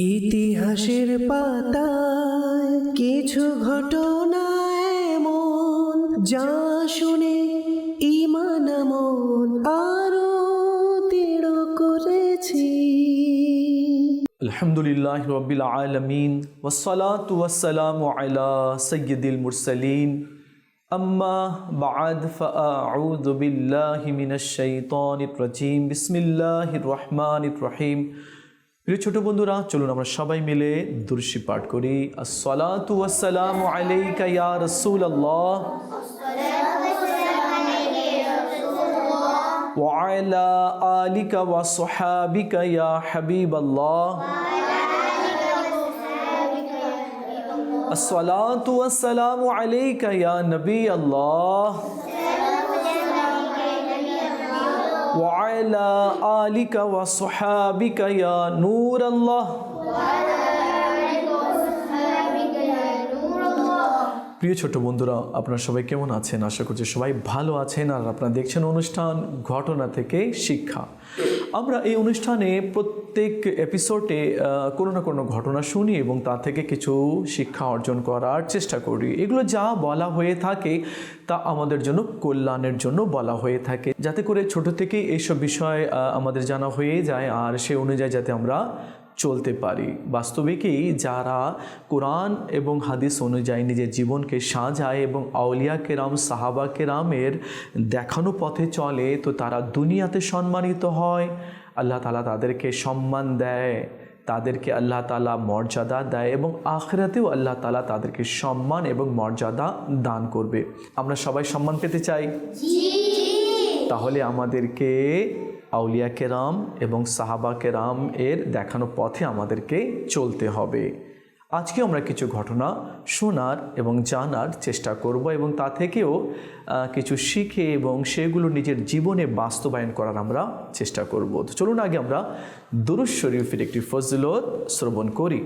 ইতিহাসের পাতায় কিছু ঘটনা এমন যা শুনে ঈমান আমল আরো দৃঢ় করেছি। আলহামদুলিল্লাহি রাব্বিল আলামিন ওয়াসসালাতু ওয়াসসালামু আলা সাইয়্যিদিল মুরসালিন আম্মা বা'দ ফাআউযু বিল্লাহি মিনাশ শাইতানির রাজীম বিসমিল্লাহির রহমানির রহিম। প্রিয় ছোট বন্ধুরা, চলুন আমরা সবাই মিলে দুরূদ পাঠ করি। আসসালাতু ওয়াসসালামু আলাইকা ইয়া রাসূলুল্লাহ ওয়া আলা আলিকা ওয়া সাহাবিকা ইয়া হাবিবাল্লাহ। আসসালাতু ওয়াসসালামু আলাইকা ইয়া নবী আল্লাহ ওয়া আলা আলিকা ওয়া সাহাবিকা ইয়া নূর আল্লাহ। প্রিয় ছোট বন্ধুরা, আপনারা সবাই কেমন আছেন? আশা করছি সবাই ভালো আছেন। আর আপনারা দেখছেন অনুষ্ঠান ঘটনা থেকে শিক্ষা। আমরা এই অনুষ্ঠানে প্রত্যেক এপিসোডে কোনো না কোনো ঘটনা শুনি এবং তা থেকে কিছু শিক্ষা অর্জন করার চেষ্টা করি। এগুলো যা বলা হয়ে থাকে তা আমাদের জন্য কল্যাণের জন্য বলা হয়ে থাকে, যাতে করে ছোট থেকেই এইসব বিষয় আমাদের জানা হয়ে যায় আর সে অনুযায়ী যাতে আমরা চলতে পারি। বাস্তবিকই যারা কোরআন এবং হাদিস অনুযায়ী নিজের জীবনকে সাজায় এবং আউলিয়া কেরাম সাহাবা কেরামের দেখানো পথে চলে, তো তারা দুনিয়াতে সম্মানিত হয়, আল্লাহ তাআলা তাদেরকে সম্মান দেয়, তাদেরকে আল্লাহ তাআলা মর্যাদা দেয় এবং আখিরাতেও আল্লাহ তাআলা তাদেরকে সম্মান এবং মর্যাদা দান করবে। আমরা সবাই সম্মান পেতে চাই, তাহলে আমাদেরকে আউলিয়া কেরাম এবং সাহাবা কেরাম এর দেখানো পথে আমাদেরকে চলতে হবে। আজকে আমরা কিছু ঘটনা শোনার এবং জানার চেষ্টা করব এবং তা থেকেও কিছু শিখে এবং সেগুলো নিজের জীবনে বাস্তবায়ন করার আমরা চেষ্টা করব। তো চলুন আগে আমরা দুরূদ শরীফের একটি ফজিলত শ্রবণ করি।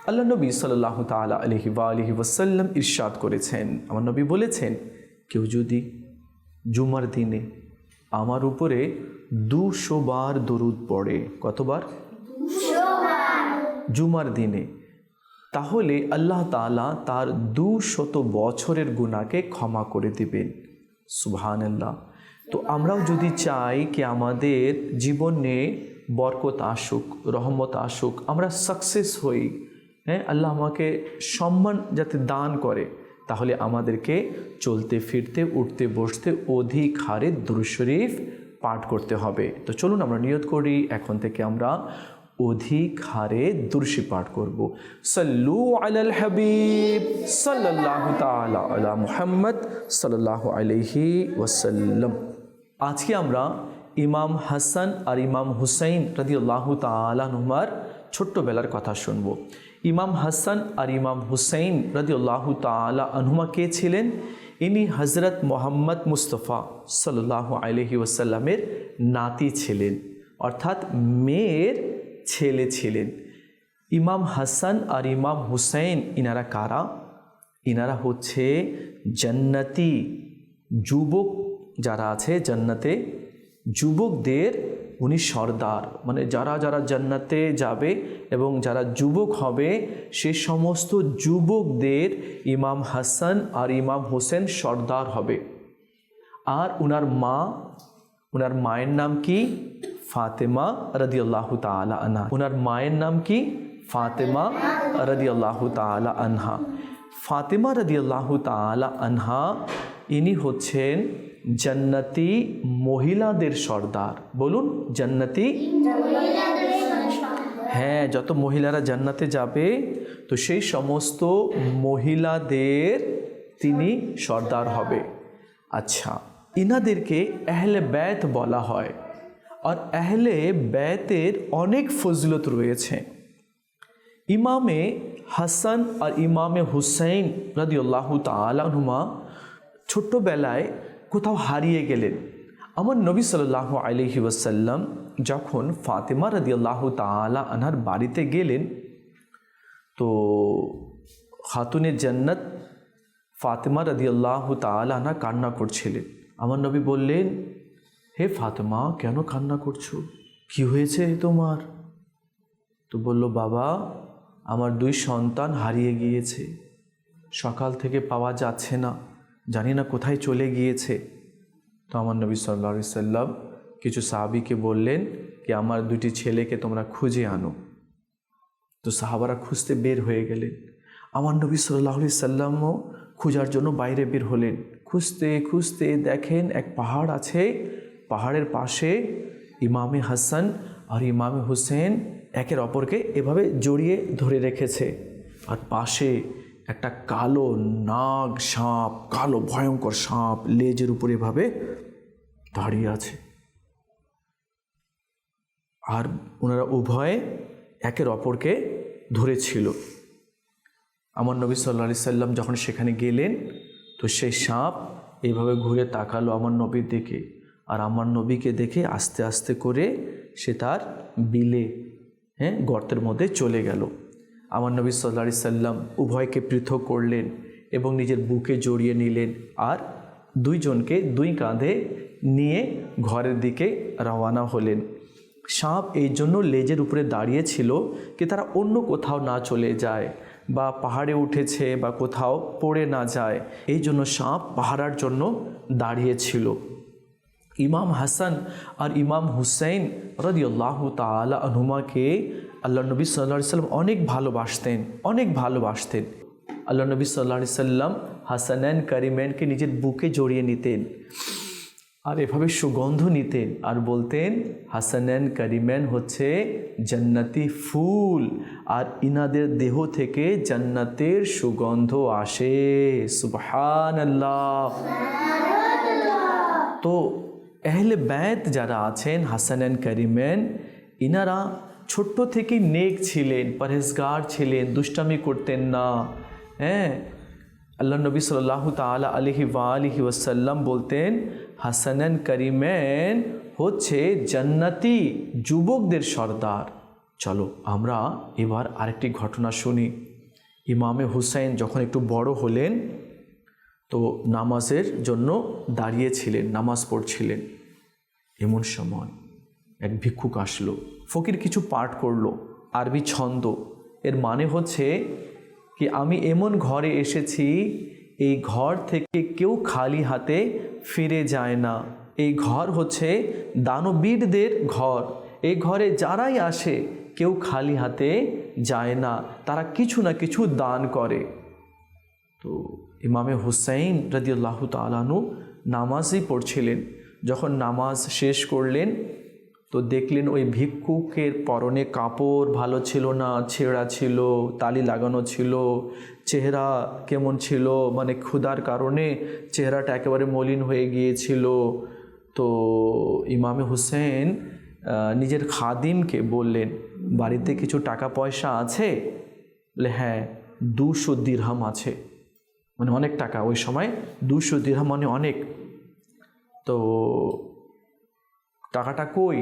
আল্লাহ নবী সাল্লাল্লাহু তাআলা আলাইহি ওয়া আলিহি ওয়াসাল্লাম ইরশাদ করেছেন, আমার নবী বলেছেন, কেউ যদি জুমার দিনে আমার উপরে 200 বার দরুদ পড়ে, কতবার? 200 বার জুমার দিনে, তাহলে আল্লাহ তাআলা তার 200 বছরের গুনাহকে ক্ষমা করে দিবেন। সুবহানাল্লাহ। তো আমরাও যদি চাই কি আমাদের জীবনে বরকত আসুক, রহমত আসুক, আমরা সাকসেস হই, হ্যাঁ, আল্লাহ আমাকে সম্মান যাতে দান করে, তাহলে আমাদেরকে চলতে ফিরতে উঠতে বসতে অধিক হারে দুরূদ শরীফ পাঠ করতে হবে। তো চলুন আমরা নিয়ত করি, এখন থেকে আমরা অধিক হারে দুরূদ শরীফ পাঠ করব। সাল্লু আলাল হাবিব সাল্লাল্লাহু তাআলা আলা মুহাম্মদ সাল্লাল্লাহু আলাইহি ওয়াসাল্লাম। আজকে আমরা ইমাম হাসান আর ইমাম হুসাইন রাদিয়াল্লাহু তাআলা আনহুমার ছোট্টবেলার কথা শুনব। ইমাম হাসান আর ইমাম হুসাইন রাদিয়াল্লাহু তাআলা আনহুমা কে ছিলেন? ইনি হযরত মুহাম্মদ মুস্তাফা সাল্লাল্লাহু আলাইহি ওয়াসাল্লামের নাতি ছিলেন, অর্থাৎ মেয়ের ছেলে ছিলেন। ইমাম হাসান আর ইমাম হুসাইন ইনারা কারা? ইনারা হচ্ছে জান্নাতি যুবক যারা আছে জান্নাতে, যুবকদের উনি সর্দার, মানে যারা যারা জান্নাতে যাবে এবং যারা যুবক হবে সে সমস্ত যুবকদের ইমাম হাসান আর ইমাম হোসেন সর্দার হবে। আর উনার মায়ের নাম কি? ফাতেমা রাদিয়াল্লাহু তাআলা আনহা। উনার মায়ের নাম কি? ফাতেমা রাদিয়াল্লাহু তাআলা আনহা। ফাতেমা রাদিয়াল্লাহু তাআলা আনহা ইনি হচ্ছেন জান্নাতি মহিলাদের সর্দার। বলুন, জান্নাতি, হ্যাঁ, যত মহিলারা জান্নাতে যাবে তো সেই সমস্ত মহিলাদের তিনি সর্দার হবে। আচ্ছা, ইনাদেরকে আহলে বাইত বলা হয়। আর আহলে বাইতের অনেক ফজিলত রয়েছে। ইমামে হাসান আর ইমামে হুসাইন রাদিয়াল্লাহু তাআলা আনহুমা ছোট্টবেলায় কোথাও হারিয়ে গেলেন। আমার নবী সাল্লাল্লাহু আলাইহি ওয়াসাল্লাম যখন ফাতেমা রাদিয়াল্লাহু তাআলা আনহার বাড়িতে গেলেন, তো খাতুনে জান্নাত ফাতেমা রাদিয়াল্লাহু তাআলা আনহা কান্না করছিলেন। আমার নবী বললেন, হে ফাতেমা, কেন কান্না করছো? কি হয়েছে তোমার? তো বলল, বাবা আমার 2 সন্তান হারিয়ে গিয়েছে, সকাল থেকে পাওয়া যাচ্ছে না, জানি না কোথায় চলে গিয়েছে। তো আমার নবী সাল্লাল্লাহু আলাইহি সাল্লাম কিছু সাহাবীকে বললেন কি আমার 2টি ছেলেকে তোমরা খুঁজে আনো। তো সাহাবারা খুঁজতে বের হয়ে গেলেন। আমার নবী সাল্লাল্লাহু আলাইহি সাল্লামও খোঁজার জন্য বাইরে বের হলেন। খুঁজতে খুঁজতে দেখেন এক পাহাড় আছে, পাহাড়ের পাশে ইমামে হাসান আর ইমামে হুসেন একের অপরকে এভাবে জড়িয়ে ধরে রেখেছে, আর পাশে একটা কালো নাগ সাপ, কালো ভয়ঙ্কর সাপ লেজের উপরে এভাবে দাঁড়িয়ে আছে। আর ওনারা উভয়ে একের অপরকে ধরেছিল। আমার নবী সাল্লাল্লাহু আলাইহি সাল্লাম যখন সেখানে গেলেন, তো সেই সাপ এইভাবে ঘুরে তাকালো আমার নবীর দিকে, আর আমার নবীকে দেখে আস্তে আস্তে করে সে তার বিলে গর্তের মধ্যে চলে গেল। আমার নবী সাল্লাল্লাহু আলাইহি সাল্লাম উভয়কে পৃথক করলেন এবং নিজের বুকে জড়িয়ে নিলেন, আর 2 জনকে 2 কাঁধে নিয়ে ঘরের দিকে রওনা হলেন। সাপ এই জন্য লেজের উপরে দাঁড়িয়েছিল কি তারা অন্য কোথাও না চলে যায় বা পাহাড়ে উঠেছে বা কোথাও পড়ে না যায়, এই জন্য সাপ পাহারার জন্য দাঁড়িয়েছিল। ইমাম হাসান আর ইমাম হুসাইন রাদিয়াল্লাহু তাআলা আনহুমাকে আল্লাহ নবী সাল্লাল্লাহু আলাইহি সাল্লাম অনেক ভালোবাসতেন। আল্লাহ নবী সাল্লাল্লাহু আলাইহি সাল্লাম হাসানান কারিমানকে নিজের বুকে জড়িয়ে নিতেন আর এভাবে সুগন্ধ নিতেন আর বলতেন, হাসানান কারিমান হচ্ছে জান্নাতি ফুল, আর ইনাদের দেহ থেকে জান্নাতের সুগন্ধ আসে। সুবহানাল্লাহ। তো আহলে বাইত যারা আছেন হাসানান কারিমান, ইনারা ছোট্ট থেকে নেক ছিলেন, পরহেজগার ছিলেন, দুষ্টামি করতেন না। আল্লাহ নবী সাল্লাল্লাহু তাআলা আলাইহি ওয়াসাল্লাম বলতেন, হাসানান কারিমান হচ্ছে জান্নাতি যুবকদের সর্দার। চলো আমরা এবার আরেকটি ঘটনা শুনি। ইমামে হুসাইন যখন একটু বড় হলেন, তো নামাজের জন্য দাঁড়িয়েছিলেন, নামাজ পড়ছিলেন। এমন সময় এক ভিক্ষুক আসলো, ফকির কিছু পাঠ করলো, আরবি ছন্দ। এর মানে হচ্ছে কি আমি এমন ঘরে এসেছি, এই ঘর থেকে কেউ খালি হাতে ফিরে যায় না। এই ঘর হচ্ছে দানবীরদের ঘর, এই ঘরে যারাই আসে কেউ খালি হাতে যায় না, তারা কিছু না কিছু দান করে। তো ইমামে হুসাইন রাদিয়াল্লাহু তাআলা আনহু নামাজই পড়ছিলেন। যখন নামাজ শেষ করলেন, তো দেখলেন ওই ভিক্ষুকের পরনে কাপড় ভালো ছিল না, ছেঁড়া ছিল, তালি লাগানো ছিল, চেহারা কেমন ছিল, মানে ক্ষুধার কারণে চেহারাটা একেবারে মলিন হয়ে গিয়েছিল। তো ইমামে হুসেন নিজের খাদিমকে বললেন, বাড়িতে কিছু টাকা পয়সা আছে? বলে হ্যাঁ, 200 দিরহাম আছে। মানে অনেক টাকা, ওই সময় 200 দিরহাম মানে অনেক। তো টাকাটা কই?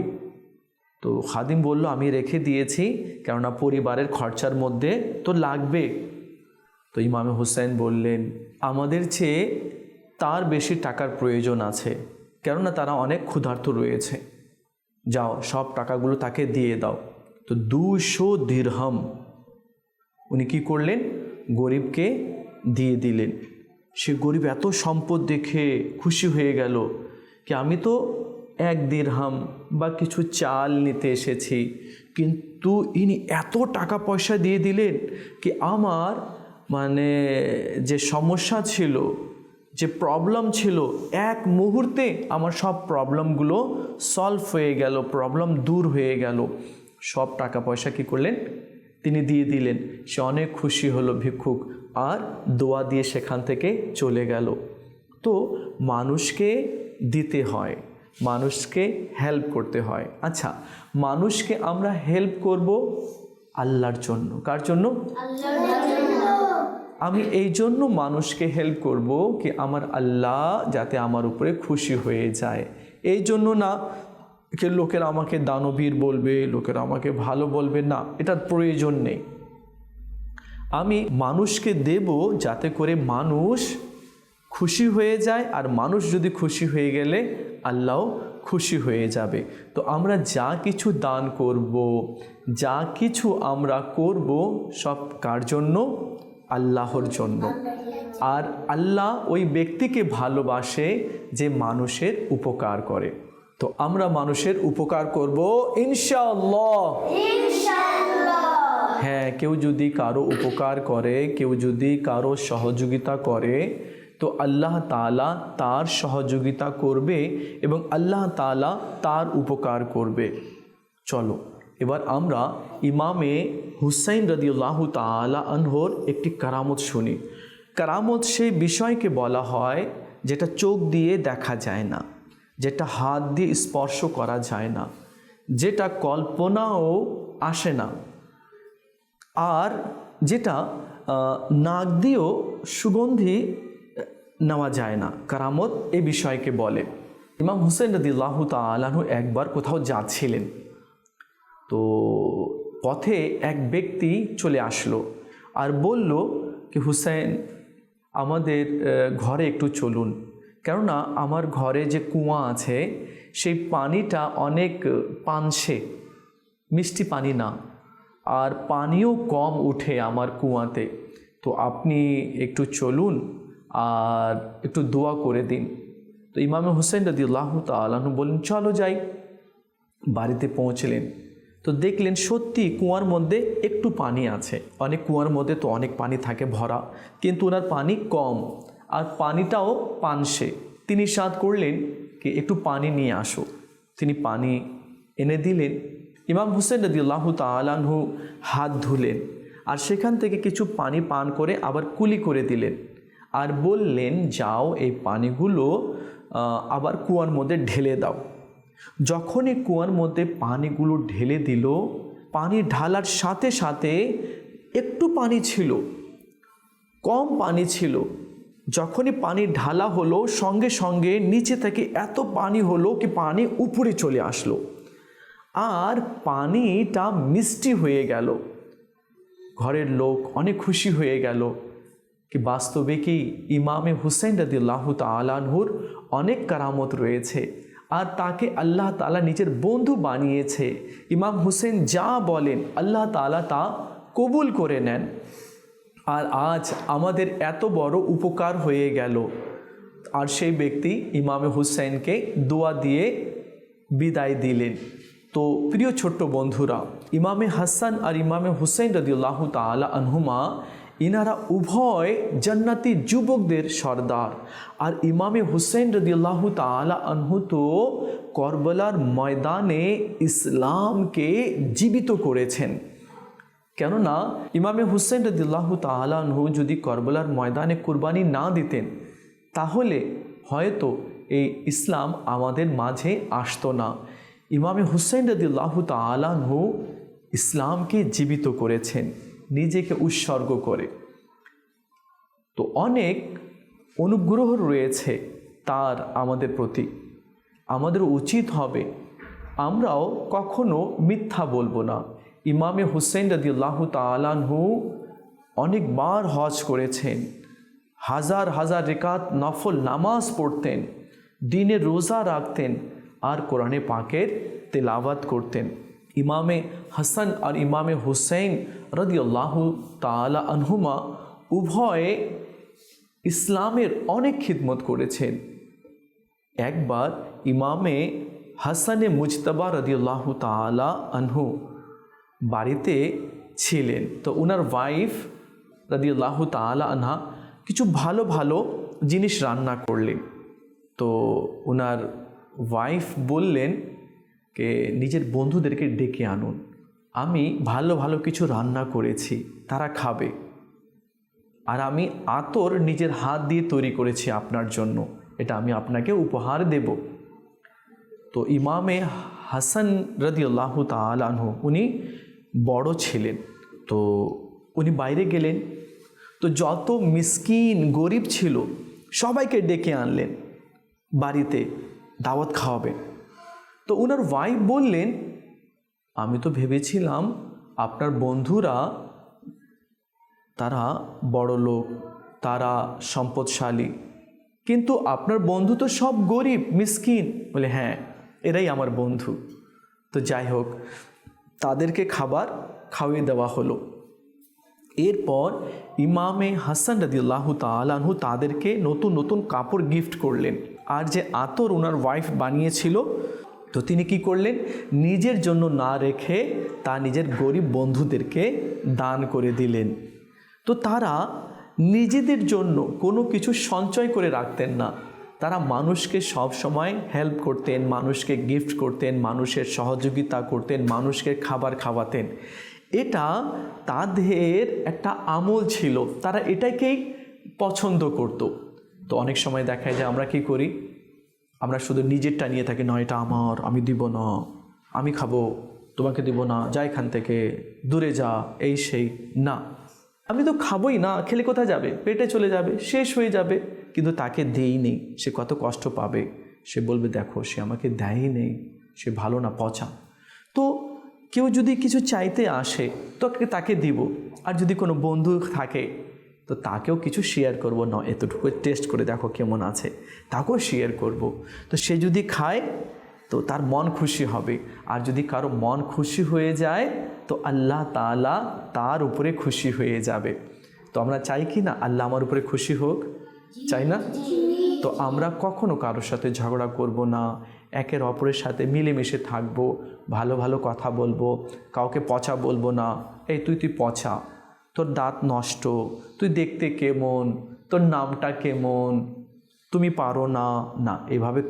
তো খাদিম বলল, আমি রেখে দিয়েছি, কেননা পরিবারের খরচার মধ্যে তো লাগবে। তো ইমামে হুসাইন বললেন, আমাদের চেয়ে তার বেশি টাকার প্রয়োজন আছে, কেননা তারা অনেক ক্ষুধার্ত রয়েছে, যাও সব টাকাগুলো তাকে দিয়ে দাও। তো 200 দিরহাম উনি কী করলেন, গরিবকে দিয়ে দিলেন। সে গরিব এত সম্পদ দেখে খুশি হয়ে গেল কি আমি তো 1 দিরহাম বা কিছু চাল নিতে এসেছি, কিন্তু ইনি এত টাকা পয়সা দিয়ে দিলেন কি আমার মানে যে সমস্যা ছিল, যে প্রবলেম ছিল, এক মুহূর্তে আমার সব প্রবলেমগুলো সলভ হয়ে গেল, প্রবলেম দূর হয়ে গেল। সব টাকা পয়সা কী করলেন, তিনি দিয়ে দিলেন। সে অনেক খুশি হলো ভিক্ষুক, আর দোয়া দিয়ে সেখান থেকে চলে গেল। তো মানুষকে দিতে হয়, মানুষকে হেল্প করতে হয়। আচ্ছা, মানুষকে আমরা হেল্প করব আল্লাহর জন্য। কার জন্য? আল্লাহর জন্য। আমি এই জন্য মানুষকে হেল্প করব কি আমার আল্লাহ যাতে আমার উপরে খুশি হয়ে যায়। এই জন্য না যে লোকেরা আমাকে দানবীর বলবে, লোকেরা আমাকে ভালো বলবে, না, এটার প্রয়োজন নেই। আমি মানুষকে দেব যাতে করে মানুষ খুশি হয়ে যায়, আর মানুষ যদি খুশি হয়ে গেলে আল্লাহও খুশি হয়ে যাবে। তো আমরা যা কিছু দান করব, যা কিছু আমরা করব, সব কার জন্য? আল্লাহর জন্য। আর আল্লাহ ওই ব্যক্তিকে ভালোবাসে যে মানুষের উপকার করে। তো আমরা মানুষের উপকার করব ইনশাআল্লাহ। হ্যাঁ, কেউ যদি কারো উপকার করে, কেউ যদি কারো সহযোগিতা করে, তো আল্লাহ তাআলা তার সহযোগিতা করবে এবং আল্লাহ তাআলা তার উপকার করবে। চলো এবার আমরা ইমামে হুসাইন রাদিয়াল্লাহু তাআলা আনহুর একটি কারামত শুনি। কারামত সেই বিষয়কে বলা হয় যেটা চোখ দিয়ে দেখা যায় না, যেটা হাত দিয়ে স্পর্শ করা যায় না, যেটা কল্পনাও আসে না, আর যেটা নাক দিয়েও সুগন্ধি নেওয়া যায় না। কারামত এই বিষয়কে বলে। ইমাম হুসাইন রাদিয়াল্লাহু তাআলা আনহু একবার কোথাও যাচ্ছিলেন, তো পথে এক ব্যক্তি চলে আসলো আর বলল কি, হুসাইন আমাদের ঘরে একটু চলুন, কেননা আমার ঘরে যে কুয়া আছে সেই পানিটা অনেক পানছে, মিষ্টি পানি না, আর পানিও কম উঠে আমার কুয়াতে। তো আপনি একটু চলুন আর একটু দোয়া করে দিন। তো ইমামে হুসাইন রাদিয়াল্লাহু তাআলা আনহু বললেন চলো যাই। বাড়িতে পৌঁছলেন তো দেখলেন সত্যি কুয়ার মধ্যে একটু পানি আছে। অনেক কুয়ার মধ্যে তো অনেক পানি থাকে ভরা, কিন্তু ওনার পানি কম আর পানিটাও পানসে। তিনি সাধ করলেন কি একটু পানি নিয়ে আসো। তিনি পানি এনে দিলেন। ইমাম হুসাইন রাদিয়াল্লাহু তাআলা আনহু হাত ধুলেন আর সেখান থেকে কিছু পানি পান করে আবার কুলি করে দিলেন আর বললেন যাও এই পানিগুলো আবার কুয়ার মধ্যে ঢেলে দাও। যখনই কুয়ার মধ্যে পানিগুলো ঢেলে দিল, পানি ঢালার সাথে সাথে একটু পানি ছিল, কম পানি ছিল। যখনই পানি ঢালা হলো সঙ্গে সঙ্গে নিচে থেকে এত পানি হলো কি পানি উপরে চলে আসলো আর পানিটা মিষ্টি হয়ে গেল। ঘরের লোক অনেক খুশি হয়ে গেল কি বাস্তবে কি ইমামে হুসাইন রাদিয়াল্লাহু তাআলা আনহুর অনেক কারামত রয়েছে আর তাকে আল্লাহ তাআলা নিজের বন্ধু বানিয়েছে। ইমাম হুসেন যা বলেন আল্লাহ তাআলা তা কবুল করে নেন। আর আজ আমাদের এত বড় উপকার হয়ে গেল। আর সেই ব্যক্তি ইমামে হুসাইনকে দোয়া দিয়ে বিদায় দিলেন। তো প্রিয় ছোট্ট বন্ধুরা, ইমামে হাসান আর ইমামে হুসাইন রাদিয়াল্লাহু তাআলা আনহুমা ইনারা উভয় জান্নাতি যুবকদের সর্দার। আর ইমামে হুসাইন রাদিয়াল্লাহু তাআলা আনহু তো কারবালার ময়দানে ইসলামকে জীবিত করেছেন। কেননা ইমামে হুসাইন রাদিয়াল্লাহু তাআলা আনহু যদি কারবালার ময়দানে কুরবানি না দিতেন তাহলে হয়তো এই ইসলাম আমাদের মাঝে আসতো না। ইমামে হুসাইন রাদিয়াল্লাহু তাআলা আনহু ইসলামকে জীবিত করেছেন নিজেকে উৎসর্গ করে। তো অনেক অনুগ্রহ রয়েছে তার আমাদের প্রতি। আমাদের উচিত হবে আমরাও কখনো মিথ্যা বলবো না। ইমামে হুসাইন রাদিয়াল্লাহু তাআলা আনহু অনেকবার হজ করেছেন, হাজার হাজার রেকাত নফল নামাজ পড়তেন, দিনে রোজা রাখতেন আর কোরআনে পাকের তেলাওয়াত করতেন। ইমামে হাসান আর ইমামে হুসাইন রাদিয়াল্লাহু তাআলা আনহুমা উভয়ে ইসলামের অনেক খিদমত করেছেন। একবার ইমামে হাসানে মুজতবা রাদিয়াল্লাহু তাআলা আনহু বাড়িতে ছিলেন। তো ওনার ওয়াইফ রাদিয়াল্লাহু তাআলা আনহা কিছু ভালো ভালো জিনিস রান্না করলেন। তো ওনার ওয়াইফ বললেন যে নিজের বন্ধুদেরকে ডেকে আনুন, আমি ভালো ভালো কিছু রান্না করেছি, তারা খাবে। আর আমি আতর নিজের হাত দিয়ে তৈরি করেছি আপনার জন্য, এটা আমি আপনাকে উপহার দেব। তো ইমামে হাসান রাদিয়াল্লাহু তাআলা আনহু উনি বড় ছিলেন। তো উনি বাইরে গেলেন, তো যত মিসকিন গরিব ছিল সবাইকে ডেকে আনলেন, বাড়িতে দাওয়াত খাওয়াবেন। তো ওনার ওয়াইফ বললেন আমি তো ভেবেছিলাম আপনার বন্ধুরা তারা বড় লোক, তারা সম্পদশালী, কিন্তু আপনার বন্ধু তো সব গরিব মিসকিন। বলে হ্যাঁ, এরাই আমার বন্ধু। তো যাই হোক, তাদেরকে খাবার খাওয়িয়ে দেওয়া হলো। এরপর ইমামে হাসান রাদিয়াল্লাহু তাআলা আনহু তাদেরকে নতুন নতুন কাপড় গিফট করলেন। আর যে আতর ওনার ওয়াইফ বানিয়েছিল, তো তিনি কি করলেন, নিজের জন্য না রেখে তা নিজের গরিব বন্ধুদেরকে দান করে দিলেন। তো তারা নিজেদের জন্য কোনো কিছু সঞ্চয় করে রাখতেন না, তারা মানুষকে সব সময় হেল্প করতেন, মানুষকে গিফট করতেন, মানুষের সহযোগিতা করতেন, মানুষকে খাবার খাওয়াতেন। এটা তাদের একটা আমল ছিল, তারা এটাকেই পছন্দ করত। তো অনেক সময় দেখা যায় আমরা কি করি, আমরা শুধু নিজেরটা নিয়ে থাকি, না এটা আমার, আমি দিব না, আমি খাবো, তোমাকে দিব না, যা এখান থেকে, দূরে যা, এই সেই। না, আমি তো খাবোই না, খেলে কোথায় যাবে, পেটে চলে যাবে, শেষ হয়ে যাবে। কিন্তু তাকে দেইনি, সে কত কষ্ট পাবে। সে বলবে দেখো সে আমাকে দেয়ই নেই, সে ভালো না, পচা। তো কেউ যদি কিছু চাইতে আসে তো তাকে দিব, আর যদি কোনো বন্ধু থাকে তো তাকেও কিছু শেয়ার করব, না এতটুকু টেস্ট করে দেখো কেমন আছে, তাকেও শেয়ার করব। তো সে যদি খায় তো তার মন খুশি হবে, আর যদি কারো মন খুশি হয়ে যায় তো আল্লাহ তাআলা তার উপরে খুশি হয়ে যাবে। তো আমরা চাই কি না আল্লাহ আমার উপরে খুশি হোক, চাই না? তো আমরা কখনো কারোর সাথে ঝগড়া করব না, একের অপরের সাথে মিলেমিশে থাকবো, ভালো ভালো কথা বলবো, কাউকে পচা বলবো না, এই তুই পচা, তোর দাঁত নষ্ট, তুই দেখতে কেমন, তোর নামটা কেমন, তুমি পারো না, না এভাবে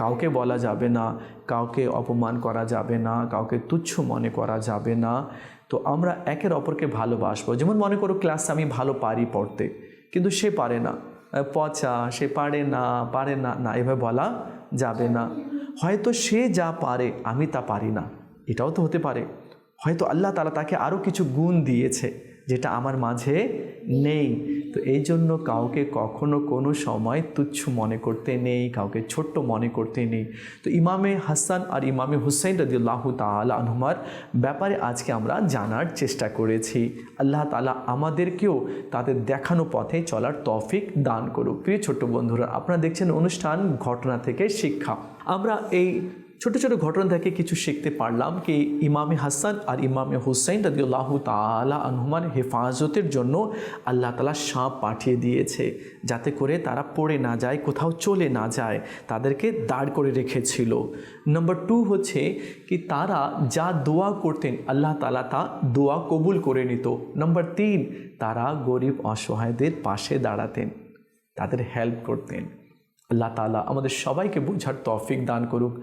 কাউকে বলা যাবে না, কাউকে অপমান করা যাবে না, কাউকে তুচ্ছ মনে করা যাবে না। তো আমরা একের অপরকে ভালোবাসবো। যেমন মনে করো ক্লাসে আমি ভালো পারি পড়তে, কিন্তু সে পারে না, পচা, সে পারে না, না এভাবে বলা যাবে না। হয়তো সে যা পারে আমি তা পারি না, এটাও তো হতে পারে। হয়তো আল্লাহ তাআলা তাকে আরও কিছু গুণ দিয়েছে যেটা আমার মাঝে নেই। তো এই জন্য কাউকে কখনো কোনো সময় তুচ্ছ মনে করতে নেই, কাউকে ছোট্ট মনে করতে নেই। তো ইমামে হাসান আর ইমামে হুসাইন রাদিয়াল্লাহু তাআলা আনহুমার ব্যাপারে আজকে আমরা জানার চেষ্টা করেছি। আল্লাহ তাআলা আমাদেরকেও তাদের দেখানো পথে চলার তৌফিক দান করুক। প্রিয় ছোট্ট বন্ধুরা, আপনারা দেখছেন অনুষ্ঠান ঘটনা থেকে শিক্ষা। আমরা এই ছোট ছোট ঘটনা থেকে কিছু শিখতে পারলাম কি ইমামে হাসান আর ইমামে হুসাইন রাদিয়াল্লাহু তাআলা আনহুমার হেফাজতের জন্য আল্লাহ তাআলা সাপ পাঠিয়ে দিয়েছে, যাতে করে তারা পড়ে না যায়, কোথাও চলে না যায়, তাদেরকে দাঁড় করে রেখেছিল। নাম্বার 2 হচ্ছে কি তারা যা দোয়া করতেন আল্লাহ তাআলা তা দোয়া কবুল করে নিত। নাম্বার 3, তারা গরিব অসহায়দের পাশে দাঁড়াতেন, তাদের হেল্প করতেন। আল্লাহ তাআলা আমাদের সবাইকে বোঝার তৌফিক দান করুক।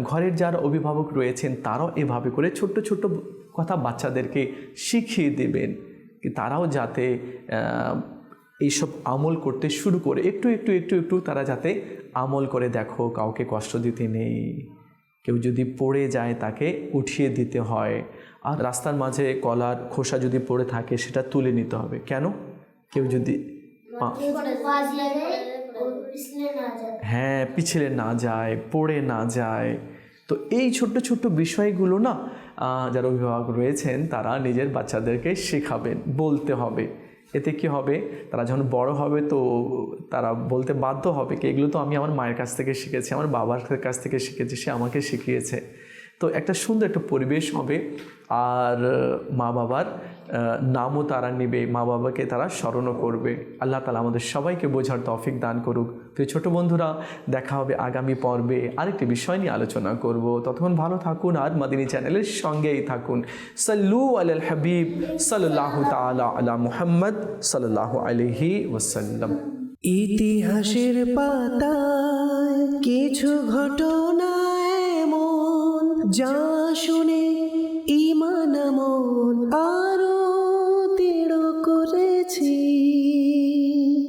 ঘরের যারা অভিভাবক রয়েছেন তারাও এভাবে করে ছোট্ট ছোট্ট কথা বাচ্চাদেরকে শিখিয়ে দেবেন, কি তারাও যাতে এইসব আমল করতে শুরু করে, একটু একটু একটু একটু তারা যাতে আমল করে। দেখো কাউকে কষ্ট দিতে নেই, কেউ যদি পড়ে যায় তাকে উঠিয়ে দিতে হয়, আর রাস্তার মাঝে কলার খোসা যদি পড়ে থাকে সেটা তুলে নিতে হবে। কেন? কেউ যদি পিছলে না যায়, পড়ে না যায়। তো এই ছোট্ট ছোট্ট বিষয়গুলো না যারা অভিভাবক রয়েছেন তারা নিজের বাচ্চাদেরকে শেখাবেন, বলতে হবে। এতে কি হবে, তারা যখন বড় হবে তো তারা বলতে বাধ্য হবে কি এগুলো তো আমি আমার মায়ের কাছ থেকে শিখেছি, আমার বাবার কাছ থেকে শিখেছি, সে আমাকে শিখিয়েছে। তো একটা সুন্দর একটা পরিবেশ হবে, আর মা বাবার নামও তারা নেবে, মা বাবাকে তারা স্মরণও করবে। আল্লাহ তাআলা আমাদের সবাইকে বোঝার তৌফিক দান করুক। তো ছোট বন্ধুরা, দেখা হবে আগামী পর্বে, আরেকটি বিষয় নিয়ে আলোচনা করব। ততক্ষণ ভালো থাকুন আর মাদিনী চ্যানেলের সঙ্গেই থাকুন। সাল্লু আলাল হাবিব সাল্লাল্লাহু তাআলা আলা মুহাম্মদ সাল্লাল্লাহু আলাইহি ওয়াসাল্লাম। ইতিহাসের পাতায় কিছু ঘটনা এমন যা শুনে